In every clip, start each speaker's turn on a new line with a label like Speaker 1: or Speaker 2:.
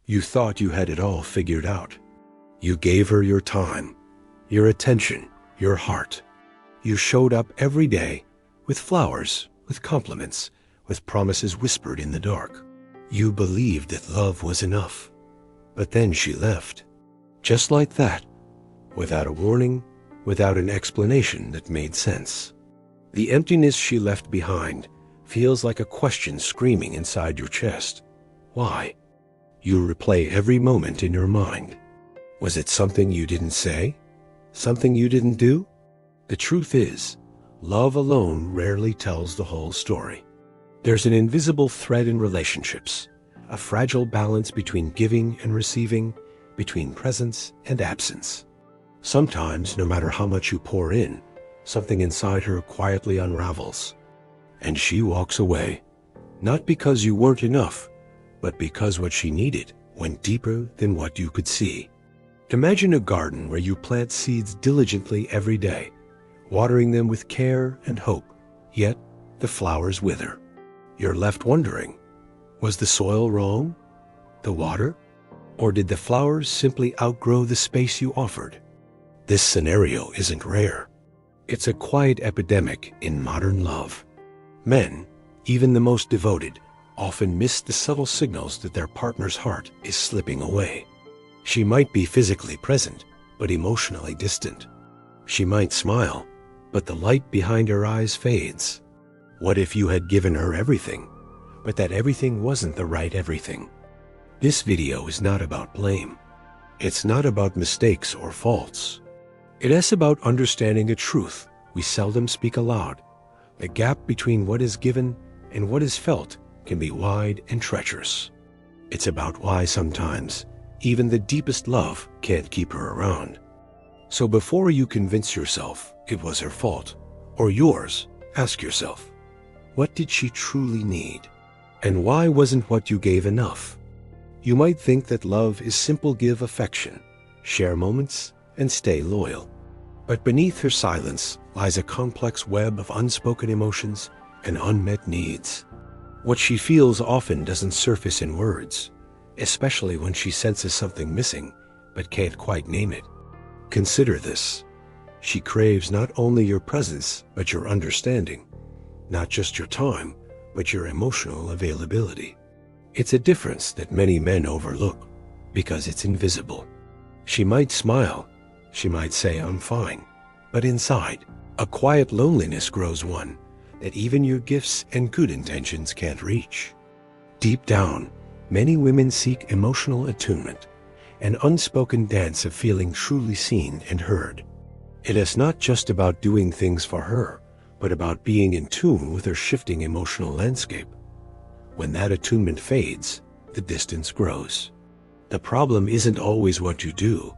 Speaker 1: You thought you had it all figured out. You gave her your time, your attention, your heart. You showed up every day with flowers, with compliments, with promises whispered in the dark. You believed that love was enough. But then she left. Just like that, without a warning, without an explanation that made sense. The emptiness she left behind feels like a question screaming inside your chest. Why? You replay every moment in your mind. Was it something you didn't say? Something you didn't do? The truth is, love alone rarely tells the whole story. There's an invisible thread in relationships, a fragile balance between giving and receiving, between presence and absence. Sometimes, no matter how much you pour in, something inside her quietly unravels, and she walks away, not because you weren't enough, but because what she needed went deeper than what you could see. Imagine a garden where you plant seeds diligently every day, watering them with care and hope, yet the flowers wither. You're left wondering, was the soil wrong? The water? Or did the flowers simply outgrow the space you offered? This scenario isn't rare. It's a quiet epidemic in modern love. Men, even the most devoted, often miss the subtle signals that their partner's heart is slipping away. She might be physically present, but emotionally distant. She might smile, but the light behind her eyes fades. What if you had given her everything, but that everything wasn't the right everything? This video is not about blame. It's not about mistakes or faults. It is about understanding a truth we seldom speak aloud. The gap between what is given and what is felt can be wide and treacherous. It's about why sometimes even the deepest love can't keep her around. So before you convince yourself it was her fault or yours, ask yourself, what did she truly need? And why wasn't what you gave enough? You might think that love is simple: give affection, share moments, and stay loyal. But beneath her silence lies a complex web of unspoken emotions and unmet needs. What she feels often doesn't surface in words, especially when she senses something missing but can't quite name it. Consider this. She craves not only your presence but your understanding, not just your time, but your emotional availability. It's a difference that many men overlook because it's invisible. She might smile, she might say, "I'm fine," but inside, a quiet loneliness grows, one that even your gifts and good intentions can't reach. Deep down, many women seek emotional attunement, an unspoken dance of feeling truly seen and heard. It is not just about doing things for her, but about being in tune with her shifting emotional landscape. When that attunement fades, the distance grows. The problem isn't always what you do,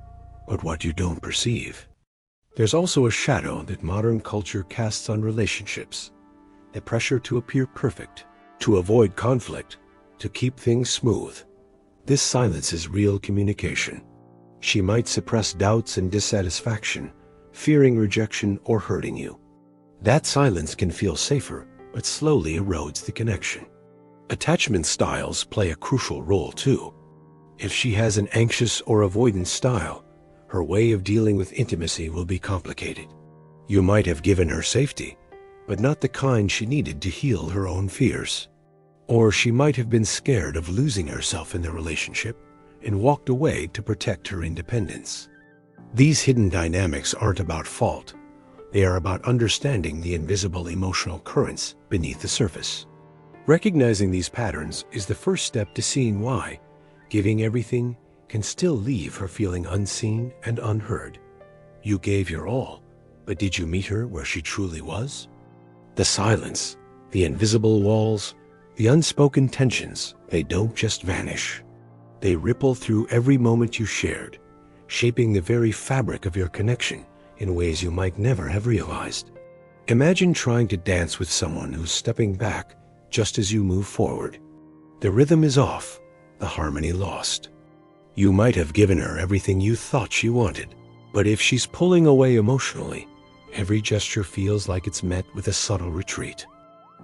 Speaker 1: but what you don't perceive. There's also a shadow that modern culture casts on relationships, the pressure to appear perfect, to avoid conflict, to keep things smooth. This silences real communication. She might suppress doubts and dissatisfaction, fearing rejection or hurting you. That silence can feel safer, but slowly erodes the connection. Attachment styles play a crucial role too. If she has an anxious or avoidant style, her way of dealing with intimacy will be complicated. You might have given her safety, but not the kind she needed to heal her own fears. Or she might have been scared of losing herself in the relationship and walked away to protect her independence. These hidden dynamics aren't about fault. They are about understanding the invisible emotional currents beneath the surface. Recognizing these patterns is the first step to seeing why giving everything can still leave her feeling unseen and unheard. You gave your all, but did you meet her where she truly was? The silence, the invisible walls, the unspoken tensions, they don't just vanish. They ripple through every moment you shared, shaping the very fabric of your connection in ways you might never have realized. Imagine trying to dance with someone who's stepping back just as you move forward. The rhythm is off, the harmony lost. You might have given her everything you thought she wanted, but if she's pulling away emotionally, every gesture feels like it's met with a subtle retreat.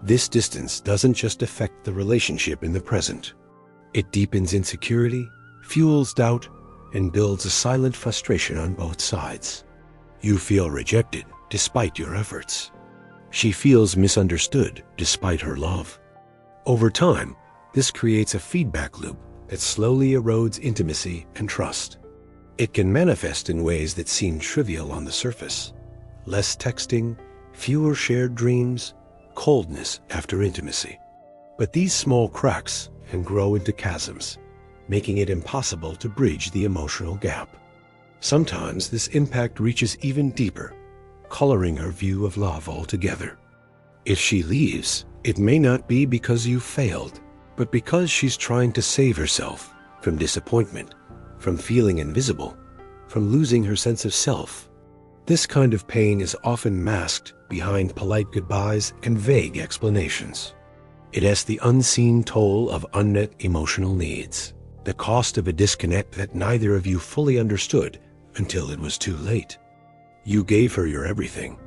Speaker 1: This distance doesn't just affect the relationship in the present. It deepens insecurity, fuels doubt, and builds a silent frustration on both sides. You feel rejected despite your efforts. She feels misunderstood despite her love. Over time, this creates a feedback loop that slowly erodes intimacy and trust. It can manifest in ways that seem trivial on the surface. Less texting, fewer shared dreams, coldness after intimacy. But these small cracks can grow into chasms, making it impossible to bridge the emotional gap. Sometimes this impact reaches even deeper, coloring her view of love altogether. If she leaves, it may not be because you failed, but because she's trying to save herself from disappointment, from feeling invisible, from losing her sense of self. This kind of pain is often masked behind polite goodbyes and vague explanations. It has the unseen toll of unmet emotional needs, the cost of a disconnect that neither of you fully understood until it was too late. You gave her your everything,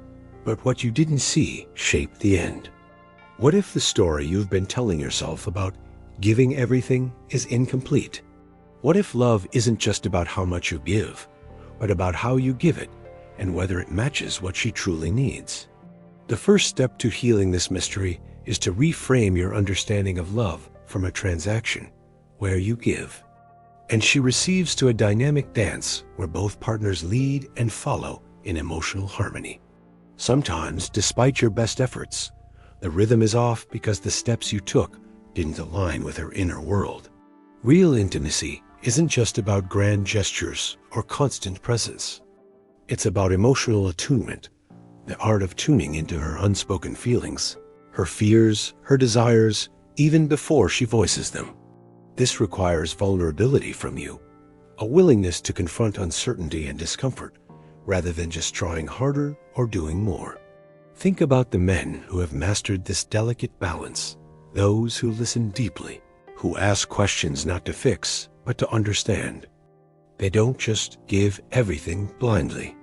Speaker 1: but what you didn't see shaped the end. What if the story you've been telling yourself about giving everything is incomplete? What if love isn't just about how much you give, but about how you give it and whether it matches what she truly needs? The first step to healing this mystery is to reframe your understanding of love from a transaction where you give, and she receives, to a dynamic dance where both partners lead and follow in emotional harmony. Sometimes, despite your best efforts, the rhythm is off because the steps you took didn't align with her inner world. Real intimacy isn't just about grand gestures or constant presence. It's about emotional attunement, the art of tuning into her unspoken feelings, her fears, her desires, even before she voices them. This requires vulnerability from you, a willingness to confront uncertainty and discomfort, rather than just trying harder or doing more. Think about the men who have mastered this delicate balance, those who listen deeply, who ask questions not to fix, but to understand. They don't just give everything blindly.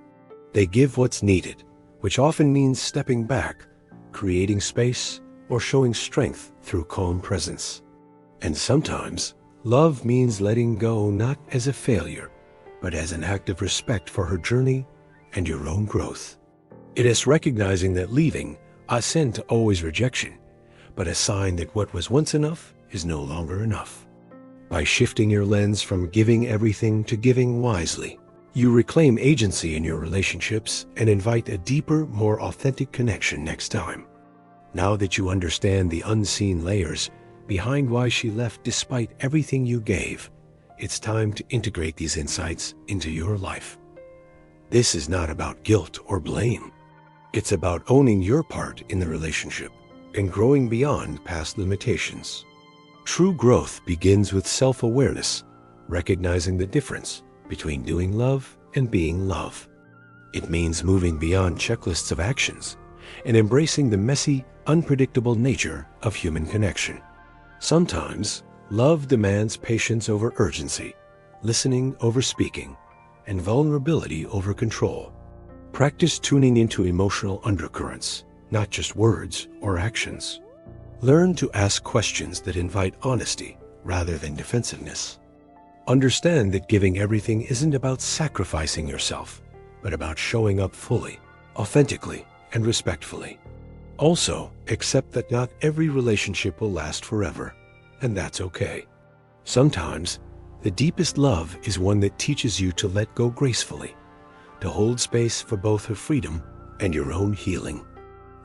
Speaker 1: They give what's needed, which often means stepping back, creating space, or showing strength through calm presence. And sometimes, love means letting go not as a failure, but as an act of respect for her journey and your own growth. It is recognizing that leaving isn't always rejection, but a sign that what was once enough is no longer enough. By shifting your lens from giving everything to giving wisely, you reclaim agency in your relationships and invite a deeper, more authentic connection next time. Now that you understand the unseen layers behind why she left despite everything you gave, it's time to integrate these insights into your life. This is not about guilt or blame. It's about owning your part in the relationship and growing beyond past limitations. True growth begins with self-awareness, recognizing the difference between doing love and being love. It means moving beyond checklists of actions and embracing the messy, unpredictable nature of human connection. Sometimes, love demands patience over urgency, listening over speaking, and vulnerability over control. Practice tuning into emotional undercurrents, not just words or actions. Learn to ask questions that invite honesty rather than defensiveness. Understand that giving everything isn't about sacrificing yourself, but about showing up fully, authentically, and respectfully. Also, accept that not every relationship will last forever, and that's okay. Sometimes, the deepest love is one that teaches you to let go gracefully, to hold space for both her freedom and your own healing.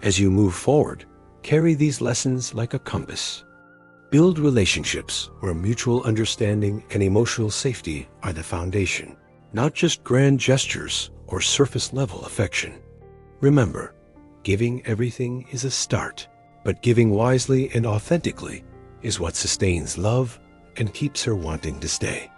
Speaker 1: As you move forward, carry these lessons like a compass. Build relationships where mutual understanding and emotional safety are the foundation, not just grand gestures or surface-level affection. Remember, giving everything is a start, but giving wisely and authentically is what sustains love and keeps her wanting to stay.